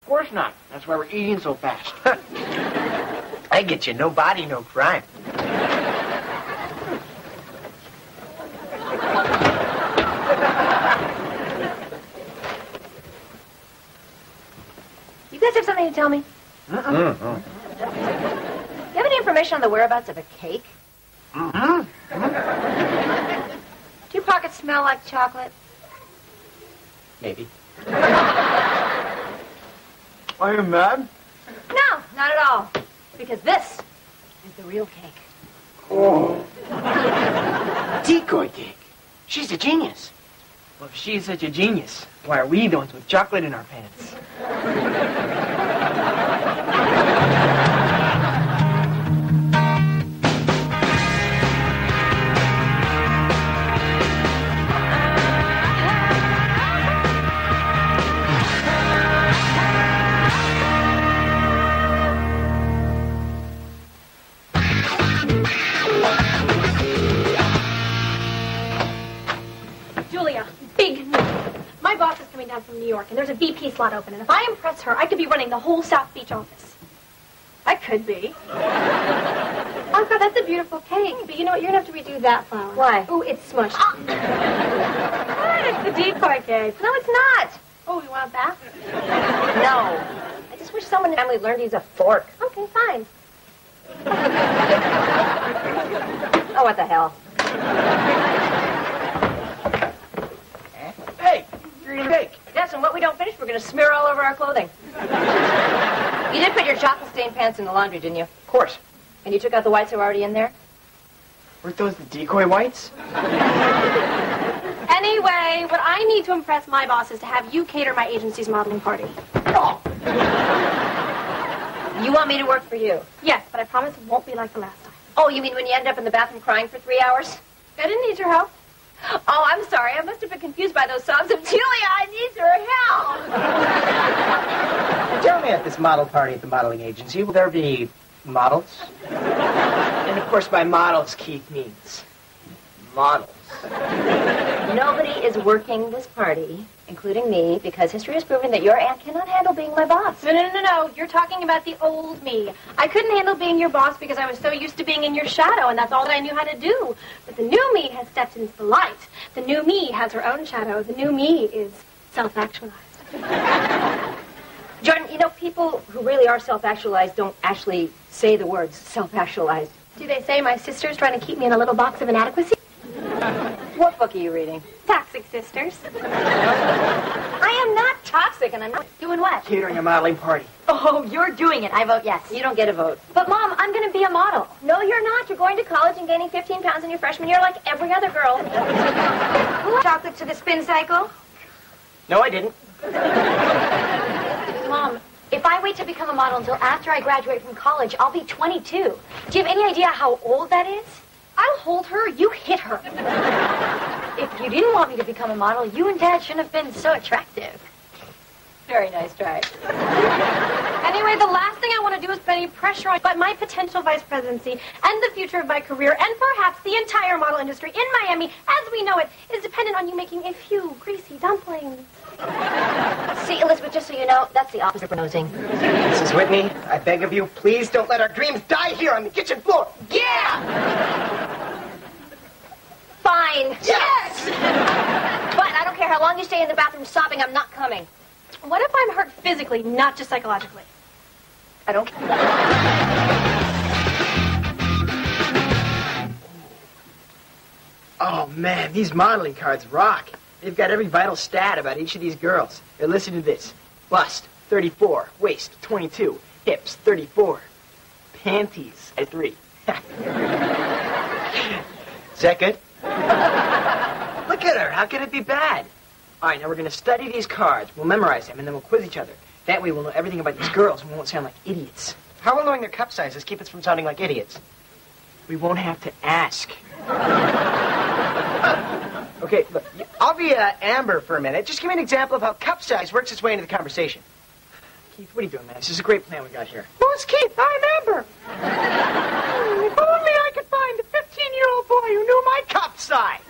Of course not. That's why we're eating so fast. I get you. No body, no crime. You guys have something to tell me? Mm-hmm. Do you have any information on the whereabouts of a cake? Mm-hmm. Do your pockets smell like chocolate? Maybe. Are you mad? No, not at all. Because this is the real cake. Oh. Decoy cake. She's a genius. Well, if she's such a genius, why are we the ones with chocolate in our pants? From New York, and there's a VP slot open, and if I impress her, I could be running the whole South Beach office. I could be. Oh, God, that's a beautiful cake, but you know what? You're going to have to redo that flower. Why? Oh, it's smushed. It's the decoy cake. No, it's not. Oh, you want it back? No. I just wish someone in the family learned to use a fork. Okay, fine. Oh, what the hell? Hey, you're eating cake. Yes, and what we don't finish, we're going to smear all over our clothing. You did put your chocolate-stained pants in the laundry, didn't you? Of course. And you took out the whites that were already in there? Weren't those the decoy whites? Anyway, what I need to impress my boss is to have you cater my agency's modeling party. Oh. You want me to work for you? Yes, but I promise it won't be like the last time. Oh, you mean when you end up in the bathroom crying for 3 hours? I didn't need your help. Oh, I'm sorry. I must have been confused by those sobs of Julia, I need your help. Tell me, at this model party at the modeling agency, will there be models? And, of course, by models, Keith means models. Nobody is working this party, including me, because history has proven that your aunt cannot handle being my boss. No. You're talking about the old me. I couldn't handle being your boss because I was so used to being in your shadow, and that's all that I knew how to do. But the new me has stepped into the light. The new me has her own shadow. The new me is self-actualized. Jordan, you know, people who really are self-actualized don't actually say the words self-actualized. Do they say my sister's trying to keep me in a little box of inadequacy? What book are you reading? Toxic Sisters. I am not toxic, and I'm not doing what? Catering a modeling party. Oh, you're doing it. I vote yes. You don't get a vote. But, Mom, I'm going to be a model. No, you're not. You're going to college and gaining 15 pounds in your freshman year like every other girl. Who chocolate to the spin cycle? No, I didn't. Mom, if I wait to become a model until after I graduate from college, I'll be 22. Do you have any idea how old that is? I'll hold her, you hit her. If you didn't want me to become a model, you and Dad shouldn't have been so attractive. Very nice try. Anyway, the last thing I want to do is put any pressure on my potential vice presidency and the future of my career and perhaps the entire model industry in Miami, as we know it, is dependent on you making a few greasy dumplings. See, Elizabeth, just so you know, that's the opposite of nosing. Mrs. Whitney, I beg of you, please don't let our dreams die here on the kitchen floor. Yeah! Fine. Yes! But I don't care how long you stay in the bathroom sobbing, I'm not coming. What if I'm hurt physically, not just psychologically? I don't care. Oh, man, these modeling cards rock. They've got every vital stat about each of these girls. Here, listen to this. Bust, 34. Waist, 22. Hips, 34. Panties, at 3. Is that good? Look at her. How can it be bad? All right, now we're going to study these cards. We'll memorize them, and then we'll quiz each other. That way we'll know everything about these girls, and we won't sound like idiots. How will knowing their cup sizes keep us from sounding like idiots? We won't have to ask. Okay, look. I'll be Amber for a minute. Just give me an example of how cup size works its way into the conversation. Keith, what are you doing, man? This is a great plan we got here. Who's Keith? I'm Amber. If only I could find a 15-year-old boy who knew my cup size.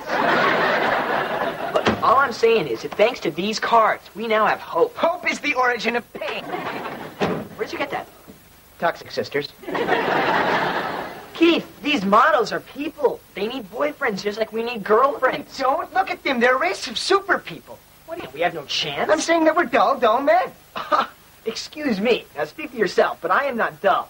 Look, All I'm saying is that thanks to these cards, we now have hope. Hope is the origin of pain. Where'd you get that? Toxic sisters. Keith, these models are people. They need boyfriends just like we need girlfriends. Don't look at them. They're a race of super people. What do you, we have no chance? I'm saying that we're dull men. Excuse me. Now speak for yourself, but I am not dull.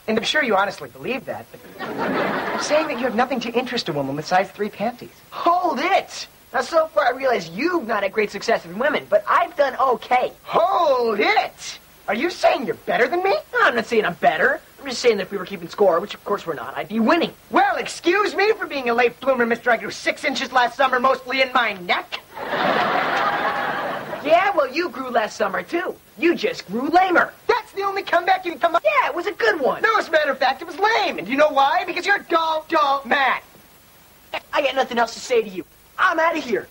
And I'm sure you honestly believe that, but I'm saying that you have nothing to interest a woman with size 3 panties. Hold it! Now, so far I realize you've not had great success with women, but I've done okay. Hold it! Are you saying you're better than me? No, I'm not saying I'm better. I'm just saying that if we were keeping score, which of course we're not, I'd be winning. Well, excuse me for being a late bloomer, mister. I grew 6 inches last summer, mostly in my neck. Yeah, well, you grew last summer, too. You just grew lamer. That's the only comeback you can come up. Yeah, it was a good one. No, as a matter of fact, it was lame. And you know why? Because you're dull man. I got nothing else to say to you. I'm out of here.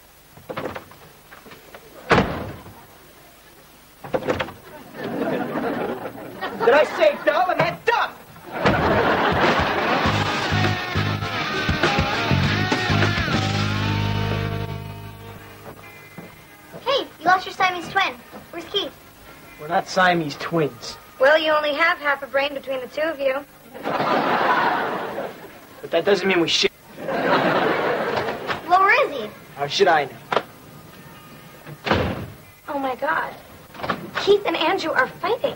Did I say dull? I meant dumb. Hey, you lost your Siamese twin. Where's Keith? We're not Siamese twins. Well, you only have half a brain between the two of you. But that doesn't mean we should. Well, where is he? How should I know? Oh, my God. Keith and Andrew are fighting.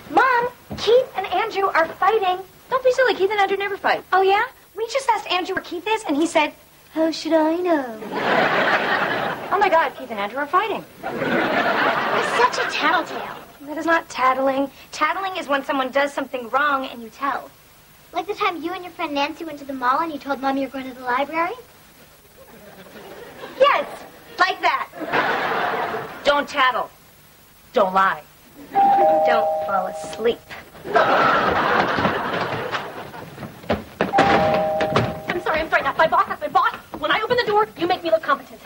Mom, Keith and Andrew are fighting. Don't be silly. Keith and Andrew never fight. Oh, yeah? We just asked Andrew where Keith is, and he said, how should I know? Oh, my God. Keith and Andrew are fighting. You're such a tattletale. That is not tattling. Tattling is when someone does something wrong and you tell. Like the time you and your friend Nancy went to the mall and you told Mom you were going to the library? Yes, like that. Don't tattle. Don't lie. Don't fall asleep. I'm sorry, that's my boss. When I open the door, you make me look competent.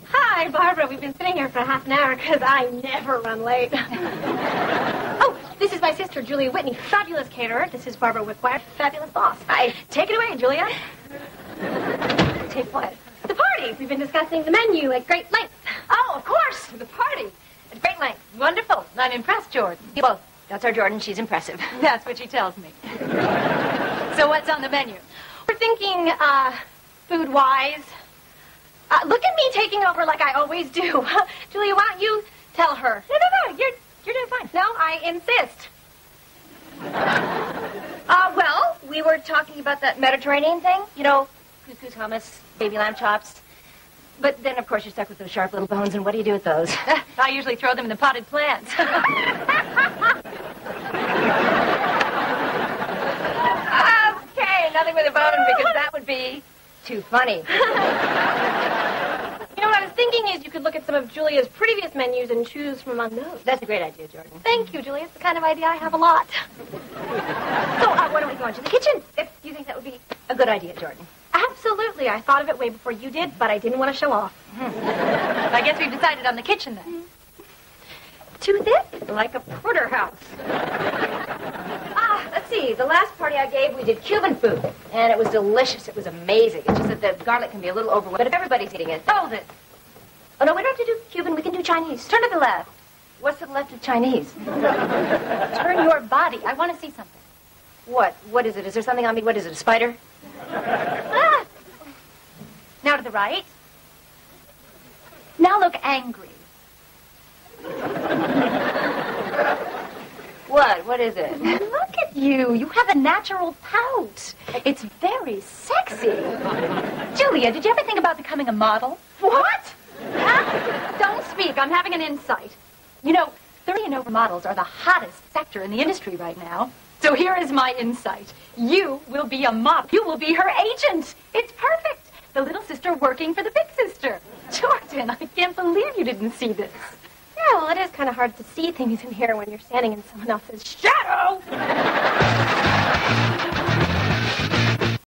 Hi, Barbara. We've been sitting here for half an hour because I never run late. Oh, this is my sister, Julia Whitney, fabulous caterer. This is Barbara Wickwire, fabulous boss. Take it away, Julia. Take what? The party. We've been discussing the menu at great length. Oh, of course. The party. At great length. Wonderful. I'm impressed, Jordan. Well, that's our Jordan. She's impressive. That's what she tells me. So what's on the menu? We're thinking, food-wise. Look at me taking over like I always do. Julia, why don't you tell her? No. You're doing fine. No, I insist. Well, we were talking about that Mediterranean thing. You know, couscous, hummus, baby lamb chops. But then, of course, you're stuck with those sharp little bones, and what do you do with those? I usually throw them in the potted plants. Okay, nothing with a bone, because that would be too funny. You know, what I was thinking is you could look at some of Julia's previous menus and choose from among those. That's a great idea, Jordan. Thank you, Julia. It's the kind of idea I have a lot. So, why don't we go into the kitchen, if you think that would be a good idea, Jordan? Absolutely. I thought of it way before you did, but I didn't want to show off. I guess we've decided on the kitchen, then. Too thick? Like a porterhouse. Let's see. The last party I gave, we did Cuban food, and it was delicious. It was amazing. It's just that the garlic can be a little overwhelming. But if everybody's eating it, hold it. Oh, no, we don't have to do Cuban. We can do Chinese. Turn to the left. What's to the left of Chinese? Turn your body. I want to see something. What? What is it? Is there something on me? What is it, a spider? Now to the right. Now look angry. What? What is it? Look at you. You have a natural pout. It's very sexy. Julia, did you ever think about becoming a model? What? Don't speak. I'm having an insight. You know, 30 and over models are the hottest sector in the industry right now. So here is my insight. You will be a model. You will be her agent. It's perfect. The little sister working for the big sister. Jordan, I can't believe you didn't see this. Yeah, well, it is kind of hard to see things in here when you're standing in someone else's shadow.